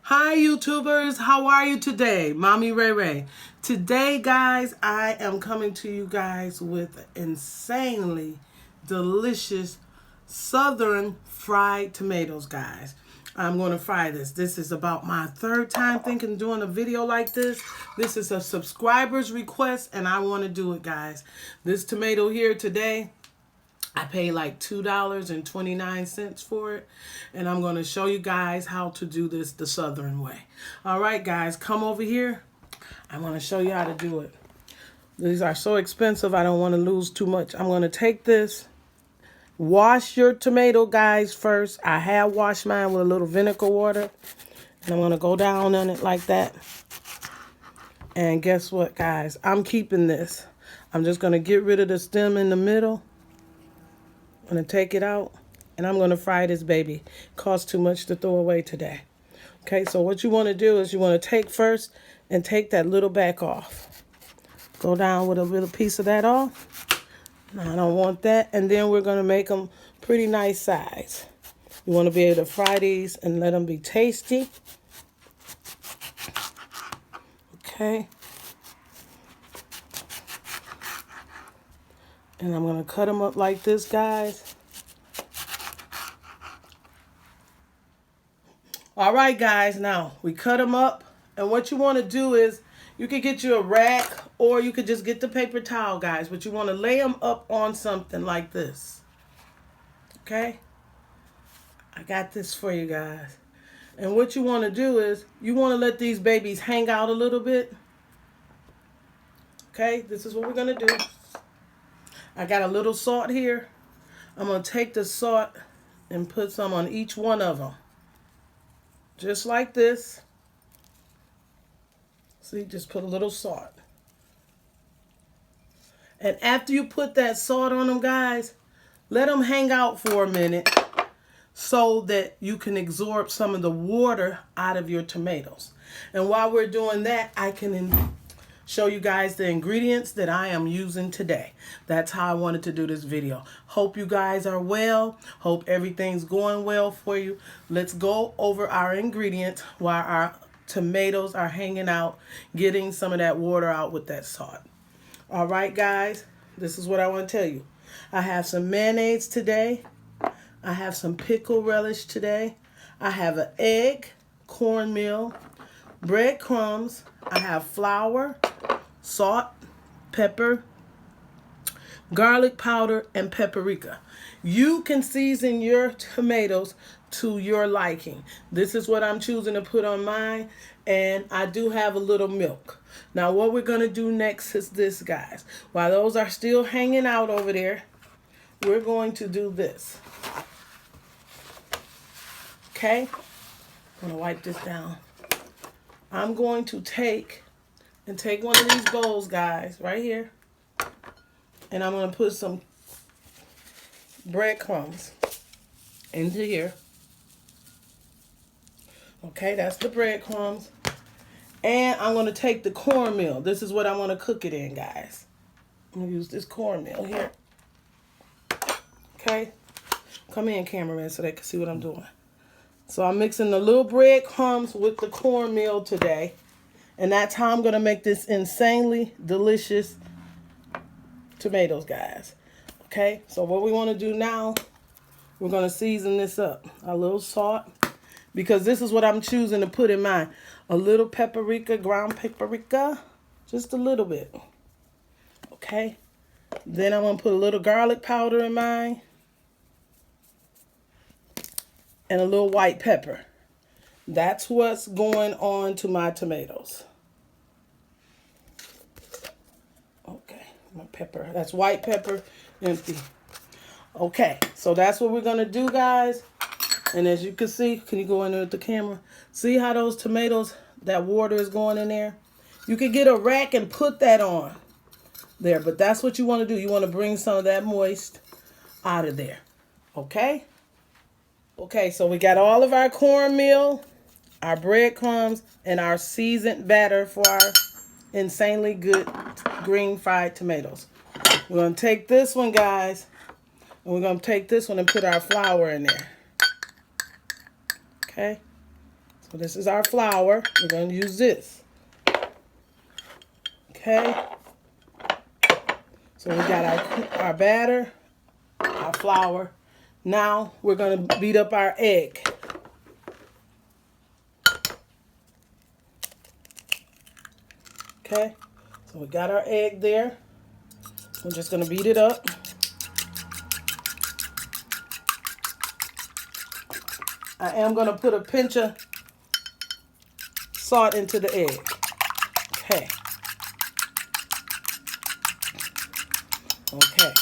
Hi YouTubers, how are you today? Mommy Ray Ray. Today guys, I am coming to you guys with insanely delicious southern fried tomatoes, guys. I'm going to fry this. This is about my third time thinking doing a video like this. This is a subscriber's request and I want to do it, guys. This tomato here today, I paid like $2.29 for it. And I'm going to show you guys how to do this the southern way. All right, guys, come over here. I'm going to show you how to do it. These are so expensive. I don't want to lose too much. I'm going to take this. Wash your tomato, guys, first. I have washed mine with a little vinegar water. And I'm going to go down on it like that. And guess what, guys? I'm keeping this. I'm just going to get rid of the stem in the middle. I'm going to take it out, and I'm going to fry this baby. Costs too much to throw away today. Okay, so what you want to do is you want to take first and take that little back off. Go down with a little piece of that off. Now, I don't want that. And then we're going to make them pretty nice size. You want to be able to fry these and let them be tasty. Okay. And I'm going to cut them up like this, guys. All right, guys. Now, we cut them up. And what you want to do is, you could get you a rack or you could just get the paper towel, guys. But you want to lay them up on something like this. Okay? I got this for you guys. And what you want to do is, you want to let these babies hang out a little bit. Okay? This is what we're going to do. I got a little salt here. I'm going to take the salt and put some on each one of them. Just like this. See, just put a little salt. And after you put that salt on them, guys, let them hang out for a minute so that you can absorb some of the water out of your tomatoes. And while we're doing that, I can show you guys the ingredients that I am using today. That's how I wanted to do this video. Hope you guys are well. Hope everything's going well for you. Let's go over our ingredients while our tomatoes are hanging out, getting some of that water out with that salt. All right, guys, this is what I want to tell you. I have some mayonnaise today. I have some pickle relish today. I have an egg, cornmeal, breadcrumbs. I have flour, salt, pepper, garlic powder, and paprika. You can season your tomatoes to your liking. This is what I'm choosing to put on mine, and I do have a little milk. Now what we're going to do next is this, guys. While those are still hanging out over there, we're going to do this. Okay? I'm going to wipe this down. I'm going to take one of these bowls, guys, right here. And I'm going to put some breadcrumbs into here. Okay, that's the breadcrumbs. And I'm going to take the cornmeal. This is what I want to cook it in, guys. I'm going to use this cornmeal here. Okay. Come in, cameraman, so they can see what I'm doing. So I'm mixing the little breadcrumbs with the cornmeal today. And that's how I'm going to make this insanely delicious tomatoes, guys. Okay, so what we want to do now, we're going to season this up. A little salt, because this is what I'm choosing to put in mine. A little paprika, ground paprika, just a little bit. Okay, then I'm going to put a little garlic powder in mine. And a little white pepper. That's what's going on to my tomatoes. Okay, my pepper. That's white pepper, empty. Okay, so that's what we're going to do, guys. And as you can see, can you go in there with the camera? See how those tomatoes, that water is going in there? You could get a rack and put that on there, but that's what you want to do. You want to bring some of that moist out of there. Okay? Okay, so we got all of our cornmeal, our breadcrumbs, and our seasoned batter for our insanely good green fried tomatoes. We're going to take this one, guys, and we're going to take this one and put our flour in there. Okay? So this is our flour. We're going to use this. Okay. So we got our batter, our flour. Now we're going to beat up our egg. Okay. So we got our egg there. We're just going to beat it up. I am going to put a pinch of salt into the egg. Okay. Okay.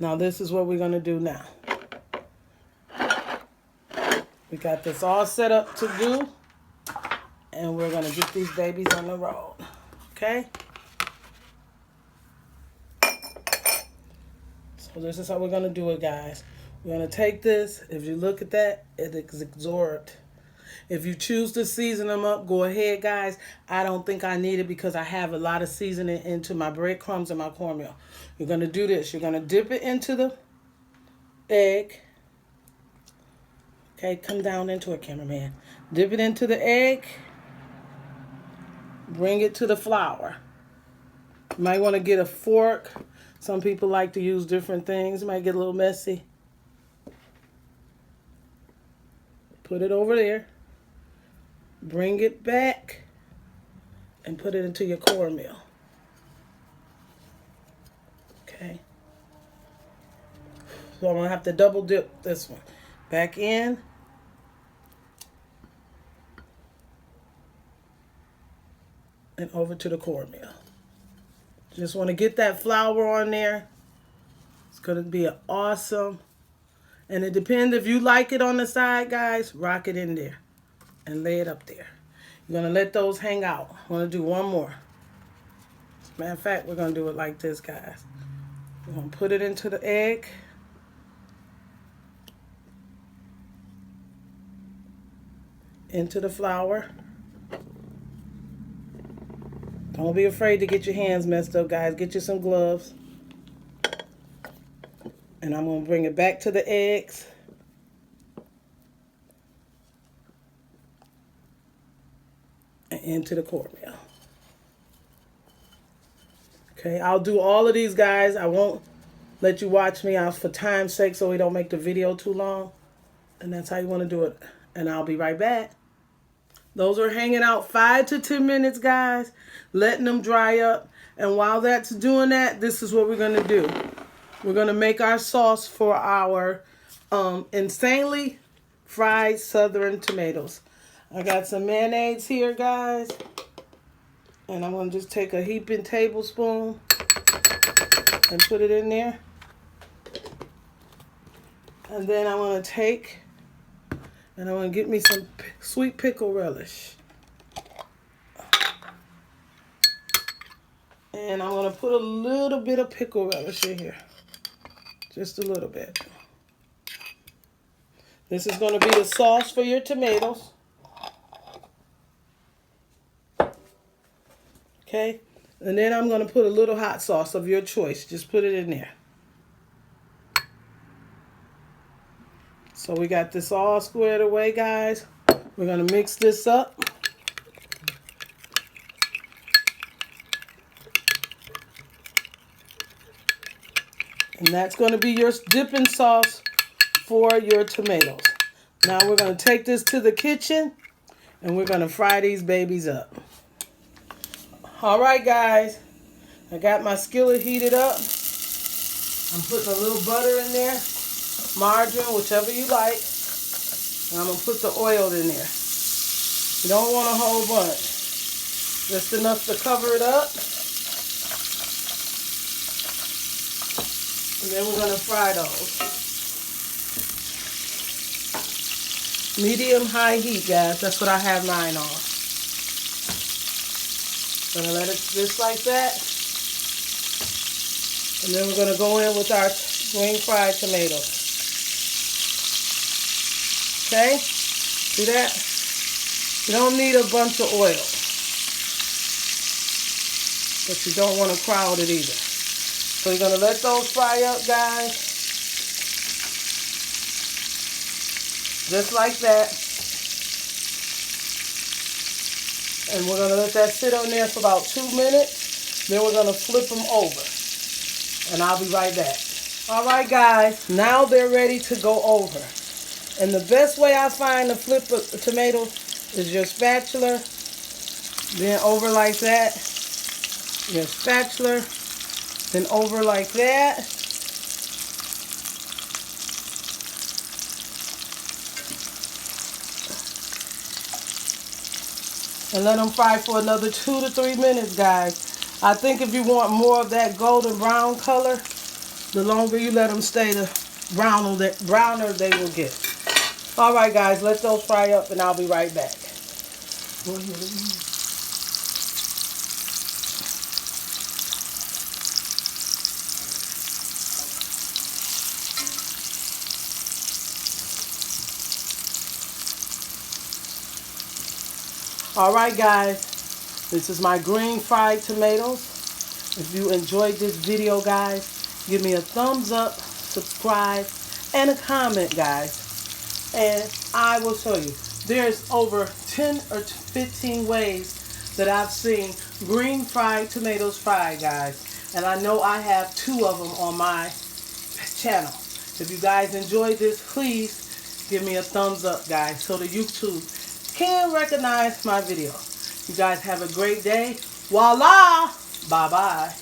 Now this is what we're going to do now. We got this all set up to do. And we're going to get these babies on the road. Okay? So this is how we're going to do it, guys. We're going to take this. If you look at that, it is absorbed. If you choose to season them up, go ahead, guys. I don't think I need it because I have a lot of seasoning into my breadcrumbs and my cornmeal. You're going to do this. You're going to dip it into the egg. Okay, come down into it, cameraman. Dip it into the egg. Bring it to the flour. You might want to get a fork. Some people like to use different things. It might get a little messy. Put it over there. Bring it back and put it into your cornmeal. Okay. So I'm going to have to double dip this one. Back in. And over to the cornmeal. Just want to get that flour on there. It's going to be awesome. And it depends if you like it on the side, guys. Rock it in there. And lay it up there. You're going to let those hang out. I'm going to do one more. As a matter of fact, we're going to do it like this, guys. We're going to put it into the egg. Into the flour. Don't be afraid to get your hands messed up, guys. Get you some gloves. And I'm going to bring it back to the eggs. And into the cornmeal. Okay, I'll do all of these, guys. I won't let you watch me out for time's sake so we don't make the video too long. And that's how you want to do it. And I'll be right back. Those are hanging out 5 to 10 minutes, guys. Letting them dry up. And while that's doing that, this is what we're going to do. We're going to make our sauce for our insanely fried southern tomatoes. I got some mayonnaise here, guys. And I'm going to just take a heaping tablespoon and put it in there. And then I'm going to take and I'm going to get me some sweet pickle relish. And I'm going to put a little bit of pickle relish in here. Just a little bit. This is going to be the sauce for your tomatoes. Okay? And then I'm going to put a little hot sauce of your choice. Just put it in there. So we got this all squared away, guys. We're going to mix this up. And that's going to be your dipping sauce for your tomatoes. Now we're going to take this to the kitchen and we're going to fry these babies up. All right, guys. I got my skillet heated up. I'm putting a little butter in there. Margarine, whichever you like. And I'm going to put the oil in there. You don't want a whole bunch. Just enough to cover it up. And then we're going to fry those. Medium high heat, guys. That's what I have mine on. Gonna let it just like that. And then we're gonna go in with our green fried tomatoes. Okay? See that? You don't need a bunch of oil. But you don't want to crowd it either. So you're gonna let those fry up, guys. Just like that. And we're going to let that sit on there for about 2 minutes. Then we're going to flip them over. And I'll be right back. All right, guys. Now they're ready to go over. And the best way I find to flip a tomato is your spatula. Then over like that. Your spatula. Then over like that. And let them fry for another 2 to 3 minutes, guys. I think if you want more of that golden brown color, the longer you let them stay, the browner they will get. All right, guys, let those fry up, and I'll be right back. All right, guys. This is my green fried tomatoes. If you enjoyed this video, guys, give me a thumbs up, subscribe, and a comment, guys. And I will show you. There's over 10 or 15 ways that I've seen green fried tomatoes fried, guys. And I know I have 2 of them on my channel. If you guys enjoyed this, please give me a thumbs up, guys, so that YouTube can recognize my video. You guys have a great day. Voila! Bye-bye.